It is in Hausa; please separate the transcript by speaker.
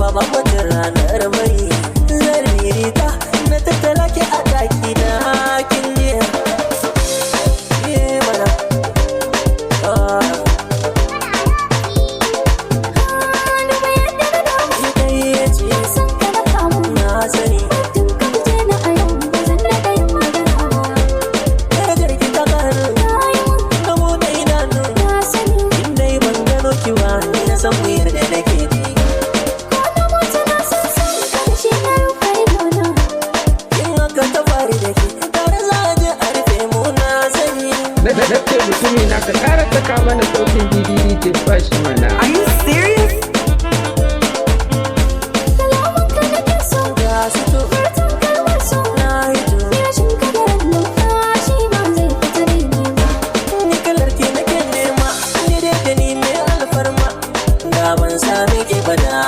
Speaker 1: fa ba mutum ranar mai zaririta na tattala ki a daki na kin je mana san wuyar da nake ji
Speaker 2: ko da mutu na san karshe na rufe idona
Speaker 1: in haka ta fari da ke tare za a je a rufe mu na sani
Speaker 3: na ce mutumi na ka kara saka mana sautin ddd ke fashi mana.
Speaker 4: Are you serious?
Speaker 2: kalaman ka nake so
Speaker 1: ga su to
Speaker 2: furtun kalmar so
Speaker 1: na hito
Speaker 2: rashin kadarar numfashi ba zai fita daidai ba
Speaker 1: ni kalar ke nake nema ni dai da ni mai alfarma da ban sami ke bada